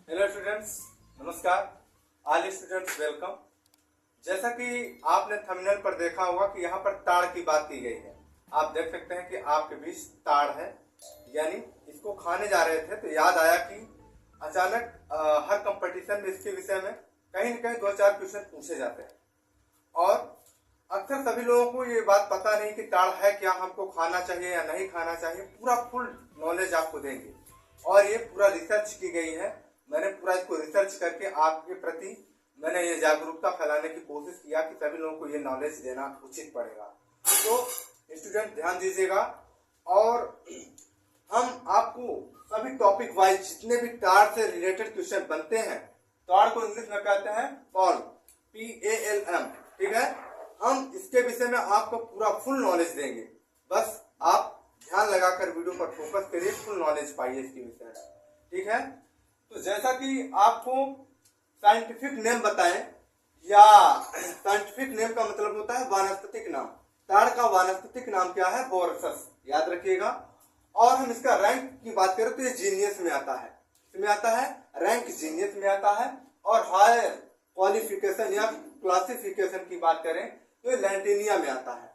Hello students, नमस्कार। All students welcome. जैसा कि आपने थंबनेल पर देखा होगा कि यहाँ पर ताड़ की बात की गई है। आप देख सकते हैं कि आपके बीच ताड़ है, यानी इसको खाने जा रहे थे तो याद आया कि अचानक हर कंपटीशन में इसके विषय में कहीं न कहीं 2-4 क्वेश्चन पूछे जाते हैं और अक्सर सभी लोगों को ये बात पता नहीं कि ताड़ है क्या, हमको खाना चाहिए या नहीं खाना चाहिए। पूरा फुल नॉलेज आपको देंगे और ये पूरा रिसर्च की गई है। मैंने पूरा इसको रिसर्च करके आपके प्रति मैंने ये जागरूकता फैलाने की कोशिश किया कि सभी लोगों को ये नॉलेज देना उचित पड़ेगा। तो स्टूडेंट ध्यान दीजिएगा और हम आपको सभी टॉपिक वाइज जितने भी ताड़ से रिलेटेड क्वेश्चन बनते हैं, ताड़ को इंग्लिश में कहते हैं पॉलन, PALM, ठीक है। हम इसके विषय में आपको पूरा फुल नॉलेज देंगे। बस आप ध्यान लगाकर वीडियो पर फोकस करिए, फुल नॉलेज पाइए इसके विषय में, ठीक है। तो जैसा कि आपको साइंटिफिक नेम बताएं, या साइंटिफिक नेम का मतलब होता है वानस्पतिक नाम। ताड़ का वानस्पतिक नाम क्या है? बोरसस, याद रखिएगा। और हम इसका रैंक की बात करें तो ये जीनियस में आता है। इसमें आता है रैंक, जीनियस में आता है। और हायर क्वालिफिकेशन या क्लासिफिकेशन की बात करें तो ये लैंटिनिया में आता है।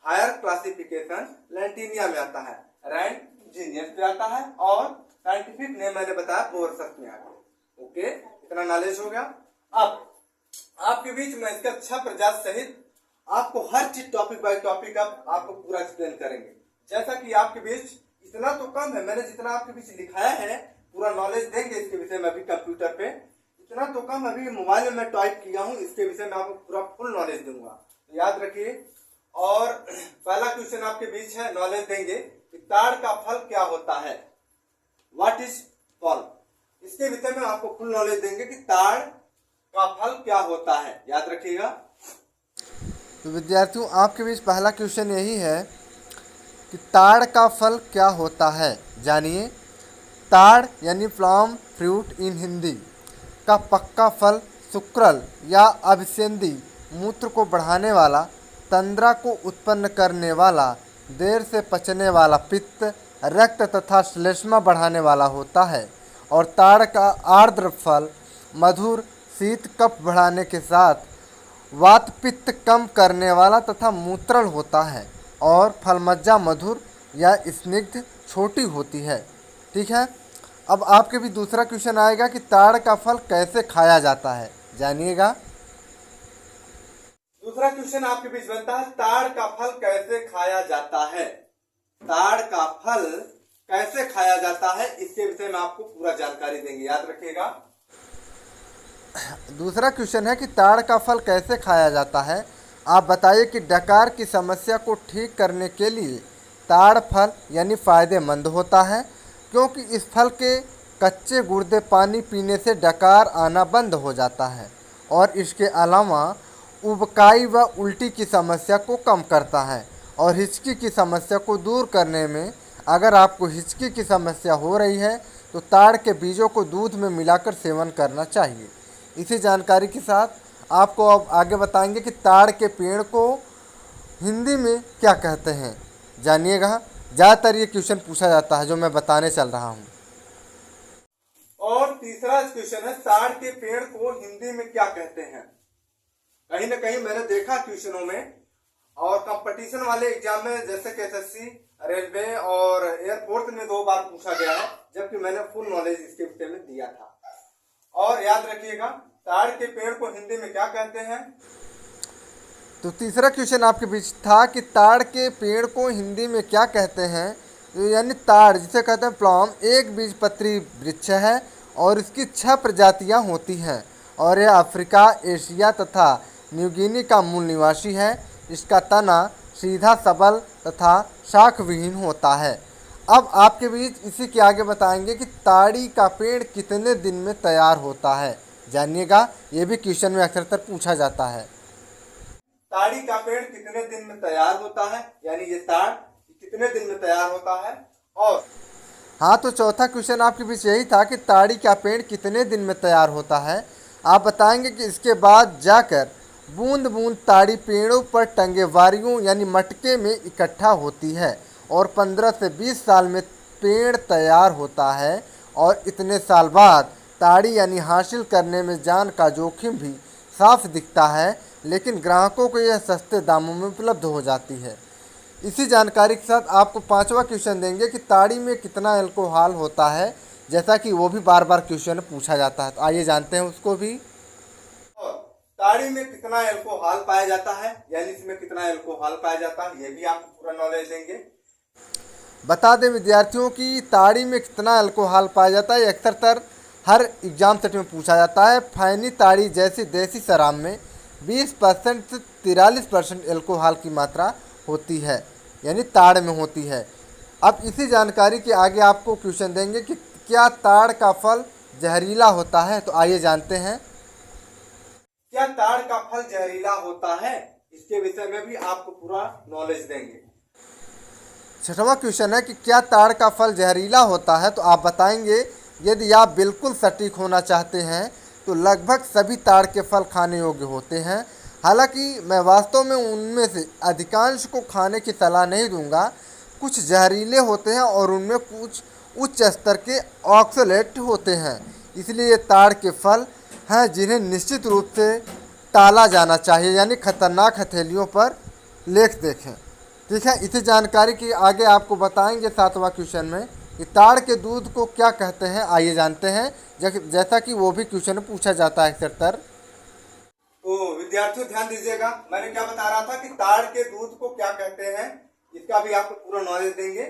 हायर क्लासिफिकेशन लैंटिनिया में आता है, रैंक जीनियस में आता है और साइंटिफिक नेम मैंने बताया बोरसस में आता है। ओके, इतना नॉलेज हो गया। अब आपके बीच में इसका 6 प्रजाति सहित आपको हर चीज टॉपिक बाय टॉपिक अब आपको पूरा एक्सप्लेन करेंगे। जैसा कि आपके बीच इतना तो कम है, मैंने जितना आपके बीच लिखाया है पूरा नॉलेज देंगे इसके विषय में अभी कंप्यूटर पे, इतना तो कम अभी मोबाइल में मैं टाइप किया हूँ, इसके विषय में आपको पूरा फुल नॉलेज दूंगा, तो याद रखिए। और पहला क्वेश्चन आपके बीच है, नॉलेज देंगे कि ताड़ का फल क्या होता है, व्हाट इज फल। इसके विषय में आपको फुल नॉलेज देंगे कि ताड़ का फल क्या होता है, याद रखिएगा। तो विद्यार्थियों, आपके बीच पहला क्वेश्चन यही है कि ताड़ का फल क्या होता है। जानिए, ताड़ यानी प्लम फ्रूट इन हिंदी का पक्का फल शुक्रल या अभिसेंदी, मूत्र को बढ़ाने वाला, तंद्रा को उत्पन्न करने वाला, देर से पचने वाला, पित्त, रक्त तथा श्लेष्मा बढ़ाने वाला होता है। और ताड़ का आर्द्र फल मधुर, शीत कफ बढ़ाने के साथ वात पित्त कम करने वाला तथा मूत्रल होता है। और फलमज्जा मधुर या स्निग्ध छोटी होती है, ठीक है। अब आपके भी दूसरा क्वेश्चन आएगा कि ताड़ का फल कैसे खाया जाता है, जानिएगा। दूसरा क्वेश्चन आपके बीच बनता है, ताड़ का फल कैसे खाया जाता है। ताड़ का फल कैसे खाया जाता है, इसके विषय में आपको पूरा जानकारी देंगे, याद रखिएगा। दूसरा क्वेश्चन है कि ताड़ का फल कैसे खाया जाता है। आप बताइए कि डकार की समस्या को ठीक करने के लिए ताड़ फल यानी फ़ायदेमंद होता है, क्योंकि इस फल के कच्चे गुर्दे पानी पीने से डकार आना बंद हो जाता है। और इसके अलावा उबकाई व उल्टी की समस्या को कम करता है। और हिचकी की समस्या को दूर करने में, अगर आपको हिचकी की समस्या हो रही है तो ताड़ के बीजों को दूध में मिलाकर सेवन करना चाहिए। इसी जानकारी के साथ आपको अब आगे बताएंगे कि ताड़ के पेड़ को हिंदी में क्या कहते हैं, जानिएगा। ज़्यादातर ये क्वेश्चन पूछा जाता है जो मैं बताने चल रहा हूँ। और तीसरा क्वेश्चन है, ताड़ के पेड़ को हिंदी में क्या कहते हैं। कहीं ना कहीं मैंने देखा क्वेश्चनों में और कंपटीशन वाले एग्जाम में, जैसे कि SSC, रेलवे और एयरफोर्स में 2 बार पूछा गया है, जबकि मैंने फुल नॉलेज इसके विषय में दिया था। और याद रखिएगा, ताड़ के पेड़ को हिंदी में क्या कहते हैं। तो तीसरा क्वेश्चन आपके बीच था कि ताड़ के पेड़ को हिंदी में क्या कहते हैं। यानी ताड़ जिसे कहते हैं प्लम एक बीजपत्री वृक्ष है और इसकी 6 प्रजातियां होती हैं और यह अफ्रीका, एशिया तथा न्यूगिनी का मूल निवासी है। इसका तना सीधा सबल तथा शाख विहीन होता है। अब आपके बीच इसी के आगे बताएंगे कि ताड़ी का पेड़ कितने दिन में तैयार होता है, जानिएगा। ये भी क्वेश्चन में अक्सर पूछा जाता है। ताड़ी का पेड़ कितने दिन में तैयार होता है, यानी ये ताड़ कितने दिन में तैयार होता है। और हाँ, तो चौथा क्वेश्चन आपके बीच यही था कि ताड़ी का पेड़ कितने दिन में तैयार होता है। आप बताएंगे कि इसके बाद जाकर बूंद बूंद ताड़ी पेड़ों पर टंगे वारियों यानी मटके में इकट्ठा होती है और 15 से 20 साल में पेड़ तैयार होता है। और इतने साल बाद ताड़ी यानी हासिल करने में जान का जोखिम भी साफ दिखता है, लेकिन ग्राहकों को यह सस्ते दामों में उपलब्ध हो जाती है। इसी जानकारी के साथ आपको पांचवा क्वेश्चन देंगे कि ताड़ी में कितना अल्कोहल होता है, जैसा कि वो भी बार बार क्वेश्चन पूछा जाता है। तो आइए जानते हैं उसको भी। और ताड़ी में कितना अल्कोहल पाया जाता है, यानी इसमें कितना अल्कोहल पाया जाता है, ये भी आपको पूरा नॉलेज देंगे। बता दें विद्यार्थियों की ताड़ी में कितना अल्कोहल पाया जाता है, अक्सर हर एग्जाम सेट में पूछा जाता है। फैनी ताड़ी जैसी देसी शराब में 20% से 43% अल्कोहल की मात्रा होती है, यानी ताड़ में होती है। अब इसी जानकारी के आगे आपको क्वेश्चन देंगे कि क्या ताड़ का फल जहरीला होता है। तो आइए जानते हैं। क्या ताड़ का फल जहरीला होता है, इसके विषय में भी आपको पूरा नॉलेज देंगे। छठवां क्वेश्चन है कि क्या ताड़ का फल जहरीला होता है। तो आप बताएंगे। यदि आप बिल्कुल सटीक होना चाहते हैं तो लगभग सभी ताड़ के फल खाने योग्य होते हैं। हालांकि मैं वास्तव में उनमें से अधिकांश को खाने की सलाह नहीं दूंगा। कुछ जहरीले होते हैं और उनमें कुछ उच्च स्तर के ऑक्सलेट होते हैं, इसलिए ये ताड़ के फल हैं जिन्हें निश्चित रूप से टाला जाना चाहिए, यानी खतरनाक हथेलियों पर लेख देखें। ठीक है, इसी जानकारी की आगे आपको बताएंगे 7वां क्वेश्चन में कि ताड़ के दूध को क्या कहते हैं। आइए जानते हैं, जैसा कि वो भी क्वेश्चन पूछा जाता है अक्सर। तो विद्यार्थियों ध्यान दीजिएगा, मैंने क्या बता रहा था कि ताड़ के दूध को क्या कहते हैं, इसका भी आपको पूरा नॉलेज देंगे।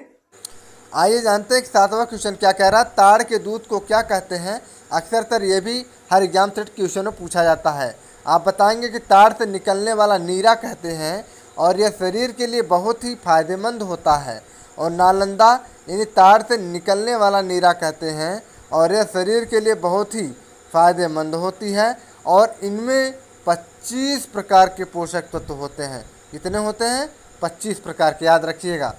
आइए जानते हैं कि 7वां क्वेश्चन क्या कह रहा है। ताड़ के दूध को क्या कहते हैं, अक्सर ये भी हर एग्जाम सेट क्वेश्चन में पूछा जाता है। आप बताएंगे कि ताड़ से निकलने वाला नीरा कहते हैं और यह शरीर के लिए बहुत ही फायदेमंद होता है। और नालंदा यानी ताड़ से निकलने वाला नीरा कहते हैं और यह शरीर के लिए बहुत ही फायदेमंद होती है। और इनमें 25 प्रकार के पोषक तत्व होते हैं। कितने होते हैं? 25 प्रकार के, याद रखिएगा।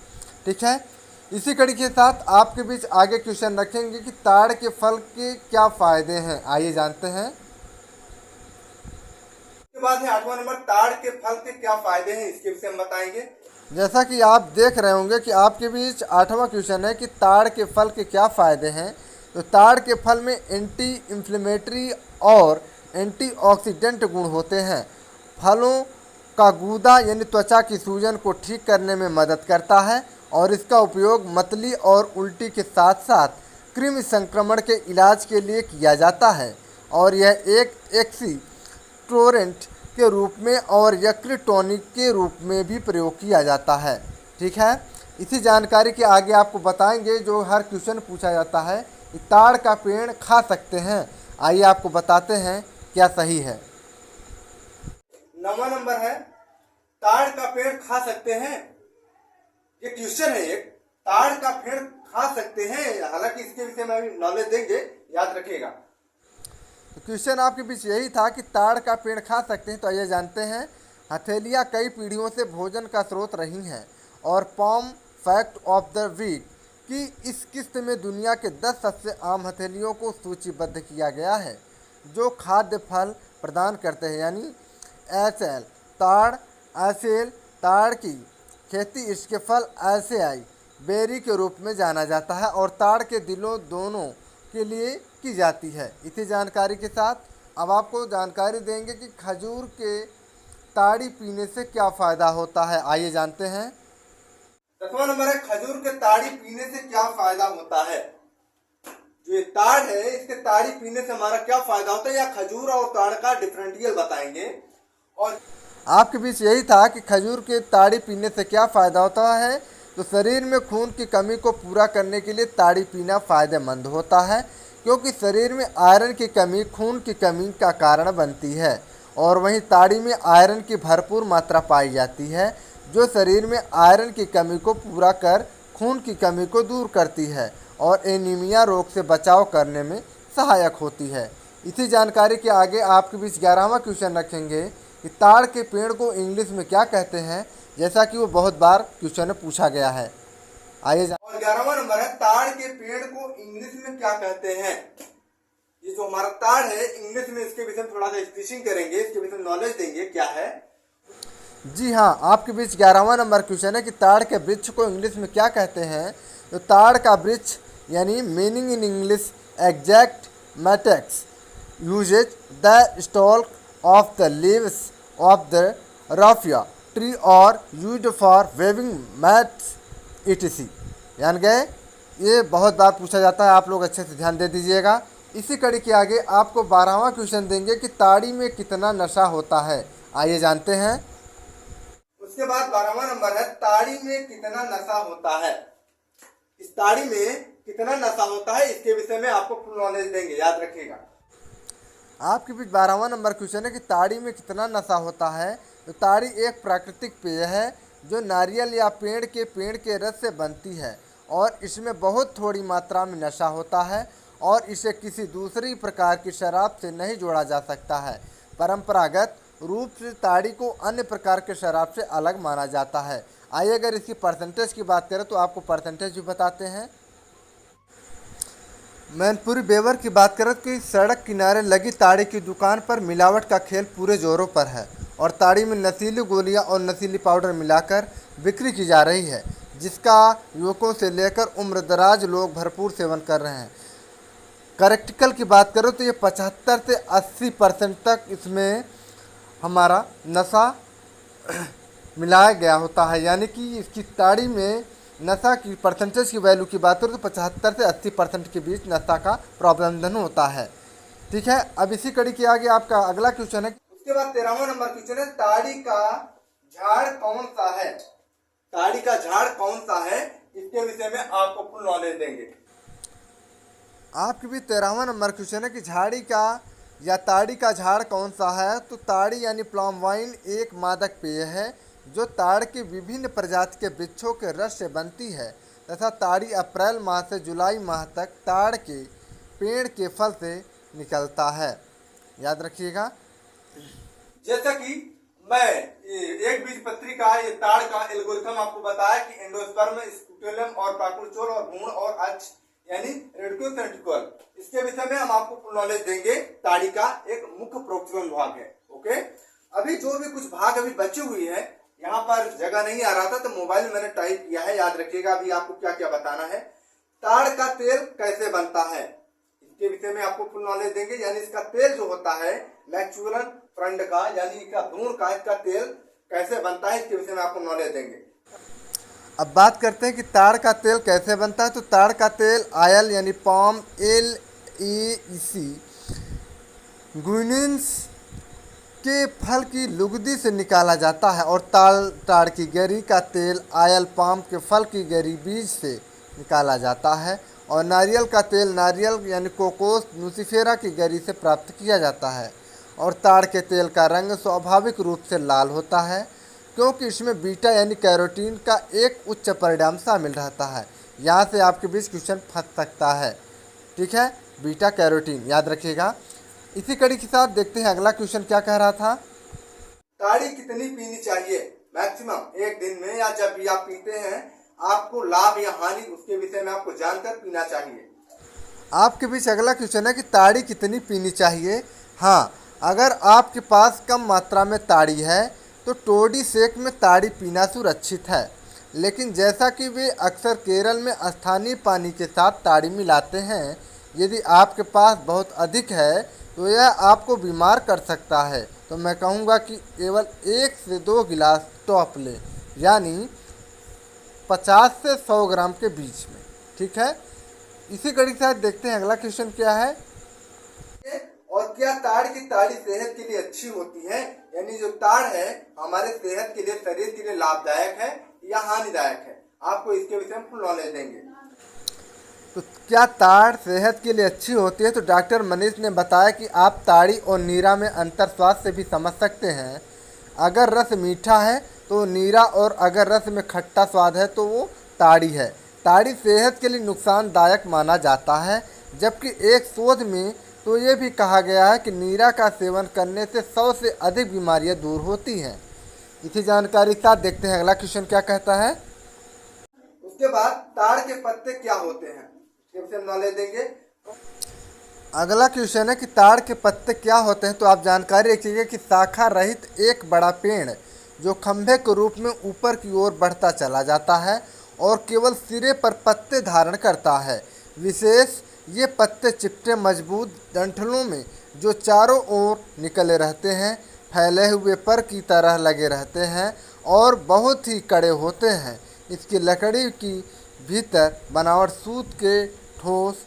ठीक है, इसी कड़ी के साथ आपके बीच आगे क्वेश्चन रखेंगे कि ताड़ के फल के क्या फायदे हैं। आइए जानते हैं। इसके बाद है 8वां नंबर, ताड़ के फल के क्या फायदे हैं, इसके विषय में बताएंगे। जैसा कि आप देख रहे होंगे कि आपके बीच 8वां क्वेश्चन है कि ताड़ के फल के क्या फ़ायदे हैं। तो ताड़ के फल में एंटी इन्फ्लेमेटरी और एंटीऑक्सीडेंट गुण होते हैं। फलों का गूदा यानी त्वचा की सूजन को ठीक करने में मदद करता है और इसका उपयोग मतली और उल्टी के साथ साथ कृमि संक्रमण के इलाज के लिए किया जाता है। और यह एक एक्सीटोरेंट के रूप में और यकृत टॉनिक के रूप में भी प्रयोग किया जाता है। ठीक है, इसी जानकारी के आगे आपको बताएंगे जो हर क्वेश्चन पूछा जाता है कि ताड़ का पेड़ खा सकते हैं। आइए आपको बताते हैं क्या सही है। 9वां नंबर है, ताड़ का पेड़ खा सकते हैं। ये क्वेश्चन है एक, ताड़ का पेड़ खा सकते हैं, हालांकि इसके विषय में भी नॉलेज देंगे, याद रखिएगा। तो क्वेश्चन आपके बीच यही था कि ताड़ का पेड़ खा सकते हैं। तो आइए जानते हैं। हथेलियाँ कई पीढ़ियों से भोजन का स्रोत रही हैं और पॉम फैक्ट ऑफ द वीक की इस किस्त में दुनिया के 10 सबसे आम हथेलियों को सूचीबद्ध किया गया है जो खाद्य फल प्रदान करते हैं, यानी एसेल ताड़, एसेल ताड़ की खेती इसके फल एसेआई बेरी के रूप में जाना जाता है और ताड़ के दिलों दोनों के लिए की जाती है। इसी जानकारी के साथ अब आपको जानकारी देंगे कि खजूर के ताड़ी पीने से क्या फ़ायदा होता है। आइए जानते हैं। 10वां नंबर है, खजूर के ताड़ी पीने से क्या फायदा होता है। जो ये ताड़ है, इसके ताड़ी पीने से हमारा क्या फायदा होता है, या खजूर और ताड़ का डिफरेंशियल बताएंगे। और आपके बीच यही था कि खजूर के ताड़ी पीने से क्या फ़ायदा होता है। तो शरीर में खून की कमी को पूरा करने के लिए ताड़ी पीना फ़ायदेमंद होता है, क्योंकि शरीर में आयरन की कमी खून की कमी का कारण बनती है। और वहीं ताड़ी में आयरन की भरपूर मात्रा पाई जाती है जो शरीर में आयरन की कमी को पूरा कर खून की कमी को दूर करती है और एनीमिया रोग से बचाव करने में सहायक होती है। इसी जानकारी के आगे आपके बीच 11वां क्वेश्चन रखेंगे कि ताड़ के पेड़ को इंग्लिश में क्या कहते हैं, जैसा कि वो बहुत बार क्वेश्चन में पूछा गया है। आइए और 11वां नंबर है, ताड़ के पेड़ को इंग्लिश में क्या कहते हैं। ये जो हमारा ताड़ है, इंग्लिश में इसके विषय में थोड़ा सा स्पीचिंग करेंगे, इसके विषय में नॉलेज देंगे क्या है। जी हाँ, आपके बीच 11वां नंबर क्वेश्चन है कि ताड़ के वृक्ष को इंग्लिश में क्या कहते हैं। तो ताड़ का वृक्ष यानी meaning in English exact matters uses the stalk of the leaves of the raffia tree or used for weaving mats etc. यानी गए ये बहुत बार पूछा जाता है, आप लोग अच्छे से ध्यान दे दीजिएगा। इसी कड़ी के आगे आपको 12वां क्वेश्चन देंगे कि ताड़ी में कितना नशा होता है, आइए जानते हैं। उसके बाद 12वां नंबर है ताड़ी में कितना नशा होता है। इस ताड़ी में कितना नशा होता है इसके विषय में आपको फुल नॉलेज देंगे, याद रखिएगा। आपके बीच 12वां नंबर क्वेश्चन है कि ताड़ी में कितना नशा होता है। तो ताड़ी एक प्राकृतिक पेय है जो नारियल या पेड़ के रस से बनती है और इसमें बहुत थोड़ी मात्रा में नशा होता है और इसे किसी दूसरी प्रकार की शराब से नहीं जोड़ा जा सकता है। परंपरागत रूप से ताड़ी को अन्य प्रकार के शराब से अलग माना जाता है। आइए अगर इसकी परसेंटेज की बात करें तो आपको परसेंटेज भी बताते हैं। मैनपुरी बेवर की बात करें कि सड़क किनारे लगी ताड़ी की दुकान पर मिलावट का खेल पूरे जोरों पर है और ताड़ी में नशीली गोलियां और नशीली पाउडर मिलाकर बिक्री की जा रही है, जिसका युवकों से लेकर उम्रदराज लोग भरपूर सेवन कर रहे हैं। करेक्टिकल की बात करो तो ये 75 से 80% तक इसमें हमारा नशा मिलाया गया होता है, यानी कि इसकी ताड़ी में नशा की परसेंटेज की वैल्यू की बात करो तो 75 से 80% के बीच नशा का प्रबंधन होता है। ठीक है, अब इसी कड़ी के आगे आपका अगला क्वेश्चन है। उसके बाद 13वां नंबर क्वेश्चन है ताड़ी का झाड़ कौन सा है। ताड़ी का झाड़ कौन सा है इसके विषय में आपको फुल नॉलेज देंगे। आपके भी 13वां नंबर क्वेश्चन है कि झाड़ी का या ताड़ी का झाड़ कौन सा है। तो ताड़ी यानी प्लम वाइन एक मादक पेय है जो ताड़ के विभिन्न प्रजाति के वृक्षों के रस से बनती है तथा ताड़ी अप्रैल माह से जुलाई माह तक ताड़ के पेड़ के फल से निकलता है, याद रखिएगा। जैसा कि मैं एक बीज पत्री का ये ताड़ का एल्गोरिथम आपको बताया कि एंडोस्पर्म, स्पुटेलम और प्राकुरचोल और भ्रूण और अक्ष यानी रेडिक्यूल सेंट्रिकल, इसके विषय में हम आपको फुल नॉलेज देंगे। ताड़ी का एक मुख्य प्रोक्सिमल भाग है। ओके, अभी जो भी कुछ भाग अभी बची हुई है, यहाँ पर जगह नहीं आ रहा था तो मोबाइल में मैंने टाइप किया है, याद रखिएगा। अभी आपको क्या क्या बताना है। ताड़ का तेल कैसे बनता है इसके विषय में आपको फुल नॉलेज देंगे, यानी इसका तेल जो होता है मैक्चुरल फ्रंट का यानी इसका भ्रूण का, इसका तेल कैसे बनता है इसके विषय में आपको नॉलेज देंगे। अब बात करते हैं कि ताड़ का तेल कैसे बनता है। तो ताड़ का तेल आयल यानी पाम LAEC गुइनिस के फल की लुगदी से निकाला जाता है और ताड़ की गरी का तेल आयल पाम के फल की गरी बीज से निकाला जाता है और नारियल का तेल नारियल यानी कोकोस नुसिफेरा की गरी से प्राप्त किया जाता है और ताड़ के तेल का रंग स्वाभाविक रूप से लाल होता है क्योंकि इसमें बीटा यानी कैरोटीन का एक उच्च परिणाम शामिल रहता है। यहाँ से आपके बीच क्वेश्चन फंस सकता है। ठीक है, बीटा कैरोटीन याद रखिएगा। इसी कड़ी के साथ देखते हैं अगला क्वेश्चन क्या कह रहा था। ताड़ी कितनी पीनी चाहिए मैक्सिमम एक दिन में, या जब भी आप पीते हैं आपको लाभ या हानि उसके विषय में आपको जानकर पीना चाहिए। आपके बीच अगला क्वेश्चन है कि ताड़ी कितनी पीनी चाहिए। हाँ, अगर आपके पास कम मात्रा में ताड़ी है तो टोडी शेक में ताड़ी पीना सुरक्षित है, लेकिन जैसा कि वे अक्सर केरल में स्थानीय पानी के साथ ताड़ी मिलाते हैं, यदि आपके पास बहुत अधिक है तो यह आपको बीमार कर सकता है। तो मैं कहूँगा कि केवल 1 से 2 गिलास टॉप लें, यानी 50 से 100 ग्राम के बीच में। ठीक है, इसी कड़ी के साथ देखते हैं अगला क्वेश्चन क्या है। और क्या ताड़ की ताड़ी सेहत के लिए अच्छी होती है, यानी जो ताड़ है हमारे सेहत के लिए, शरीर के लिए लाभदायक है या हानिदायक है, आपको इसके विषय में फुल नॉलेज देंगे। तो क्या ताड़ सेहत के लिए अच्छी होती है। तो डॉक्टर मनीष ने बताया कि आप ताड़ी और नीरा में अंतर स्वाद से भी समझ सकते हैं। अगर रस मीठा है तो नीरा और अगर रस में खट्टा स्वाद है तो वो ताड़ी है। ताड़ी सेहत के लिए नुकसानदायक माना जाता है, जबकि एक शोध में तो ये भी कहा गया है कि नीरा का सेवन करने से 100 से अधिक बीमारियां दूर होती हैं। इसी जानकारी के साथ देखते हैं अगला क्वेश्चन क्या कहता है। उसके बाद ताड़ के पत्ते क्या होते हैं इसके विषय में नॉलेज देंगे। अगला क्वेश्चन है कि ताड़ के पत्ते क्या होते हैं। तो आप जानकारी रखिएगा कि शाखा रहित एक बड़ा पेड़ जो खंभे के रूप में ऊपर की ओर बढ़ता चला जाता है और केवल सिरे पर पत्ते धारण करता है। विशेष ये पत्ते चिपटे मजबूत डंठलों में जो चारों ओर निकले रहते हैं, फैले हुए पर की तरह लगे रहते हैं और बहुत ही कड़े होते हैं। इसकी लकड़ी की भीतर बनावट सूत के ठोस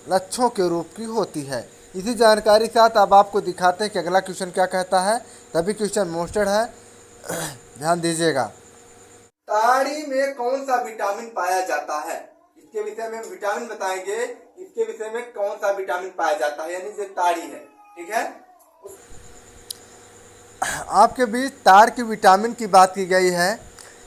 लच्छों के रूप की होती है। इसी जानकारी के साथ अब आपको दिखाते हैं कि अगला क्वेश्चन क्या कहता है। तभी क्वेश्चन मोस्टेड है, ध्यान दीजिएगा। ताड़ी में कौन सा विटामिन पाया जाता है? इसके विषय में विटामिन बताएंगे, इसके विषय में कौन सा विटामिन पाया जाता है, यानी जो ताड़ी है, ठीक है। आपके बीच ताड़ की विटामिन की बात की गई है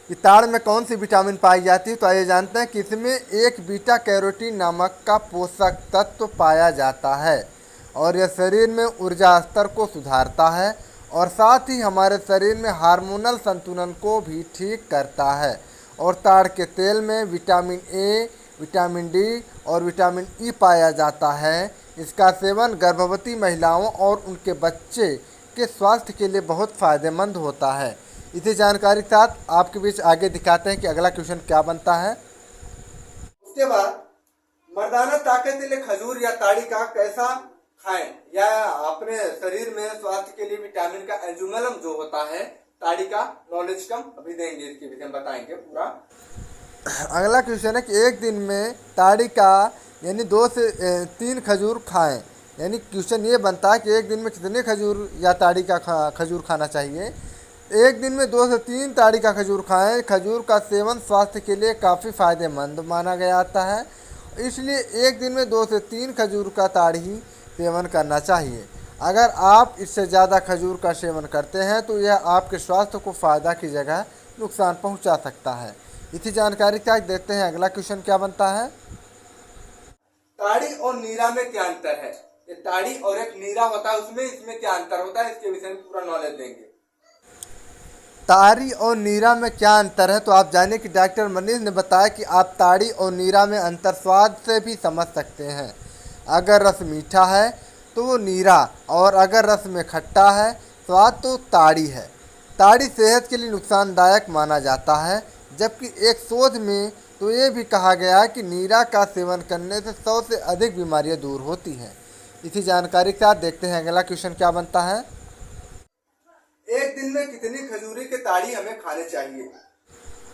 कि ताड़ में कौन सी विटामिन पाई जाती है। तो आइए जानते हैं कि इसमें एक बीटा कैरोटीन नामक का पोषक तत्व पाया जाता है और यह शरीर में ऊर्जा स्तर को सुधारता है और साथ ही हमारे शरीर में हार्मोनल संतुलन को भी ठीक करता है। और ताड़ के तेल में विटामिन ए, विटामिन डी और विटामिन ई पाया जाता है। इसका सेवन गर्भवती महिलाओं और उनके बच्चे के स्वास्थ्य के लिए बहुत फ़ायदेमंद होता है। इसी जानकारी के साथ आपके बीच आगे दिखाते हैं कि अगला क्वेश्चन क्या बनता है। उसके बाद मर्दाना ताकत के लिए खजूर या ताड़ी का कैसा खाएं, या अपने शरीर में स्वास्थ्य के लिए विटामिन का एंजुमलम जो होता है, ताड़ी का नॉलेज कम अभी देंगे, इसके विषय में बताएंगे पूरा। अगला क्वेश्चन है कि एक दिन में ताड़ी का यानी 2 से 3 खजूर खाएं। यानी क्वेश्चन ये बनता है कि एक दिन में कितने खजूर या ताड़ी का खजूर खाना चाहिए। एक दिन में 2 से 3 ताड़ी का खजूर खाएं। खजूर का सेवन स्वास्थ्य के लिए काफ़ी फायदेमंद माना गया आता है, इसलिए एक दिन में 2 से 3 खजूर का ताड़ी सेवन करना चाहिए। अगर आप इससे ज़्यादा खजूर का सेवन करते हैं तो यह आपके स्वास्थ्य को फ़ायदा की जगह नुकसान पहुंचा सकता है। इसी जानकारी क्या देखते हैं अगला क्वेश्चन क्या बनता है। ताड़ी और नीरा में क्या अंतर है? ये ताड़ी और एक नीरा होता है, उसमें इसमें क्या अंतर होता है, इसके विषय में पूरा नॉलेज देंगे। ताड़ी और नीरा में क्या अंतर है, तो आप जानिए कि डॉक्टर मनीष ने बताया कि आप ताड़ी और नीरा में अंतर स्वाद से भी समझ सकते हैं। अगर रस मीठा है तो वो नीरा, और अगर रस में खट्टा है स्वाद तो ताड़ी है। ताड़ी सेहत के लिए नुकसानदायक माना जाता है, जबकि एक शोध में तो ये भी कहा गया है कि नीरा का सेवन करने से 100 से अधिक बीमारियां दूर होती हैं। इसी जानकारी के साथ देखते हैं अगला क्वेश्चन क्या बनता है। एक दिन में कितनी खजूरी के ताड़ी हमें खाने चाहिए?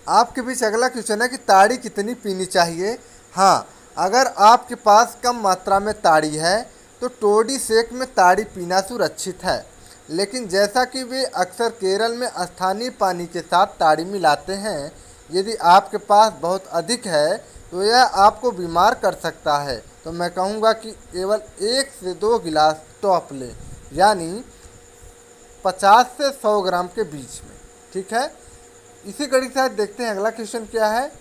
आपके बीच अगला क्वेश्चन है कि ताड़ी कितनी पीनी चाहिए। हाँ, अगर आपके पास कम मात्रा में ताड़ी है तो टोडी शेक में ताड़ी पीना सुरक्षित है, लेकिन जैसा कि वे अक्सर केरल में स्थानीय पानी के साथ ताड़ी मिलाते हैं, यदि आपके पास बहुत अधिक है तो यह आपको बीमार कर सकता है। तो मैं कहूँगा कि केवल 1 से 2 गिलास टॉप ले, यानी 50 से 100 ग्राम के बीच में, ठीक है। इसी कड़ी के साथ देखते हैं अगला क्वेश्चन क्या है।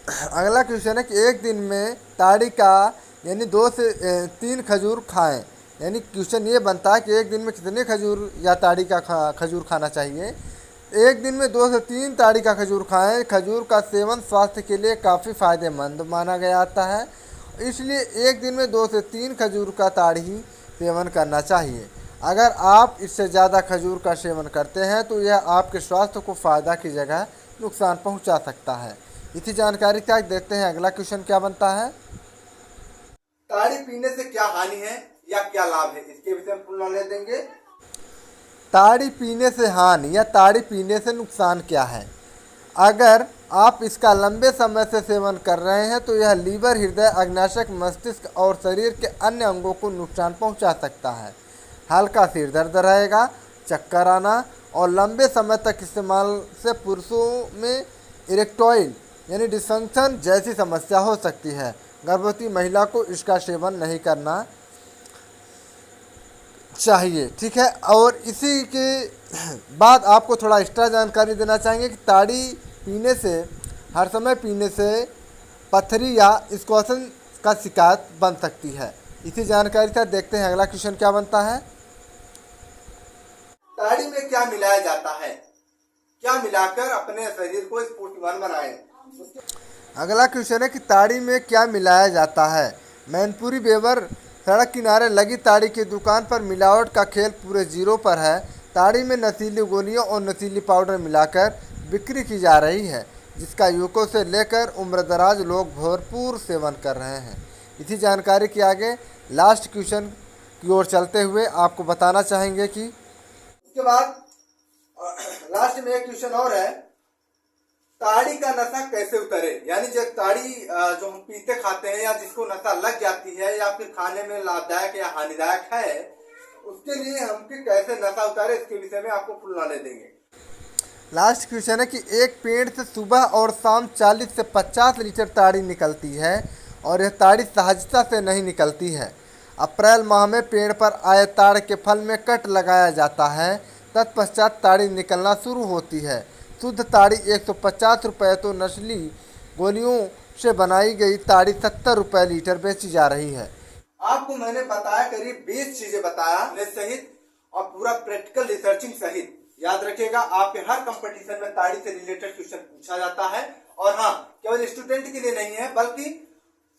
अगला क्वेश्चन है कि एक दिन में ताड़ी का यानी 2 से 3 खजूर खाएं। यानी क्वेश्चन ये बनता है कि एक दिन में कितने खजूर या ताड़ी का खजूर खाना चाहिए। एक दिन में 2 से 3 ताड़ी का खजूर खाएं। खजूर का सेवन स्वास्थ्य के लिए काफ़ी फायदेमंद माना गया आता है, इसलिए एक दिन में 2 से 3 खजूर का ताड़ी सेवन करना चाहिए। अगर आप इससे ज़्यादा खजूर का सेवन करते हैं तो यह आपके स्वास्थ्य को फ़ायदा की जगह नुकसान पहुंचा सकता है। इसी जानकारी का देखते हैं अगला क्वेश्चन क्या बनता है। ताड़ी पीने से क्या हानि है या क्या लाभ है, इसके विषय में पूर्ण नॉलेज देंगे। ताड़ी पीने से हानि या ताड़ी पीने से नुकसान क्या है। अगर आप इसका लंबे समय से सेवन कर रहे हैं तो यह लीवर, हृदय, अग्नाशय, मस्तिष्क और शरीर के अन्य अंगों को नुकसान पहुंचा सकता है। हल्का सिर दर्द रहेगा, चक्कर आना और लंबे समय तक इस्तेमाल से पुरुषों में इरेक्टॉइल यानी डिसफंक्शन जैसी समस्या हो सकती है। गर्भवती महिला को इसका सेवन नहीं करना चाहिए, ठीक है। और इसी के बाद आपको थोड़ा एक्स्ट्रा जानकारी देना चाहेंगे कि ताड़ी पीने से, हर समय पीने से पथरी या स्क्वाशन का शिकायत बन सकती है। इसी जानकारी का देखते हैं अगला क्वेश्चन क्या बनता है। ताड़ी में क्या मिलाया जाता है, क्या मिलाकर अपने शरीर को स्फूर्तिमान बनाएं? अगला क्वेश्चन है कि ताड़ी में क्या मिलाया जाता है। मैनपुरी बेवर सड़क किनारे लगी ताड़ी की दुकान पर मिलावट का खेल पूरे जीरो पर है। ताड़ी में नशीली गोलियों और नशीली पाउडर मिलाकर बिक्री की जा रही है। जिसका युवकों से लेकर उम्रदराज लोग भरपूर सेवन कर रहे हैं। इसी जानकारी के आगे लास्ट क्वेश्चन की ओर चलते हुए आपको बताना चाहेंगे कि उसके बाद लास्ट में एक क्वेश्चन और है, ताड़ी का नशा कैसे उतरे। यानी जो ताड़ी जो हम पीते खाते हैं या जिसको नशा लग जाती है या फिर खाने में लाभदायक या हानिदायक है, उसके लिए हम कैसे नशा उतारे, इसके विषय में आपको फुल नॉलेज देंगे। लास्ट क्वेश्चन है कि एक पेड़ से सुबह और शाम 40 से 50 लीटर ताड़ी निकलती है और यह ताड़ी सहजता से नहीं निकलती है। अप्रैल माह में पेड़ पर आए ताड़ के फल में कट लगाया जाता है, तत्पश्चात ताड़ी निकलना शुरू होती है। शुद्ध ताड़ी 150 रुपये तो नस्ली गोलियों से बनाई गई ताड़ी 70 रुपये लीटर बेची जा रही है। आपको मैंने बताया करीब 20 चीजें बताया सहित और पूरा प्रैक्टिकल रिसर्चिंग सहित। याद रखिएगा, आपके हर कंपटीशन में ताड़ी से रिलेटेड क्वेश्चन पूछा जाता है। और हाँ, केवल स्टूडेंट के लिए नहीं है बल्कि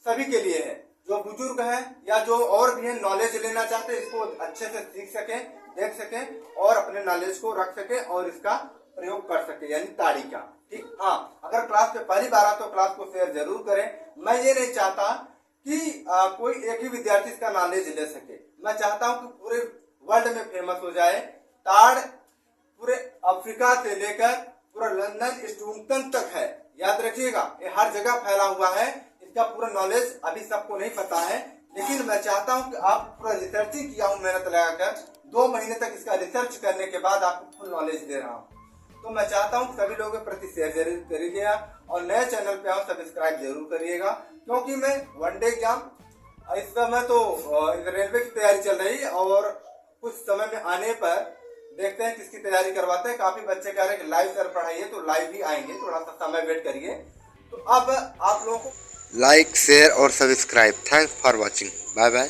सभी के लिए है। जो बुजुर्ग है या जो और भी है नॉलेज लेना चाहते हैं, इसको अच्छे से सीख सकें, देख सकें और अपने नॉलेज को रख सकें और इसका प्रयोग कर सके, यानी ताड़ी का। ठीक, हाँ, अगर क्लास पे पहली बार आए तो क्लास को शेयर जरूर करें। मैं ये नहीं चाहता कि कोई एक ही विद्यार्थी इसका नॉलेज ले सके। मैं चाहता हूँ कि पूरे वर्ल्ड में फेमस हो जाए। ताड़ पूरे अफ्रीका से लेकर पूरा लंदन स्टूटन तक है। याद रखिएगा, ये हर जगह फैला हुआ है। इसका पूरा नॉलेज अभी सबको नहीं पता है, लेकिन मैं चाहता हूँ कि आप पूरा रिसर्चिंग किया हूँ मेहनत लगाकर। 2 महीने तक इसका रिसर्च करने के बाद आपको फुल नॉलेज दे रहा हूँ। तो मैं चाहता हूँ सभी लोगों के प्रति शेयर जरूर करिएगा और नए चैनल पे आओ सब्सक्राइब जरूर करिएगा, क्योंकि मैं वनडे एग्जाम इस समय तो रेलवे की तैयारी चल रही है और कुछ समय में आने पर देखते हैं किसकी तैयारी करवाते हैं। काफी बच्चे कह रहे हैं कि लाइव सर पढ़ाइए, तो लाइव भी आएंगे, थोड़ा सा समय वेट करिए। तो अब आप लोगों को लाइक, शेयर और subscribe. Thanks for watching. Bye bye.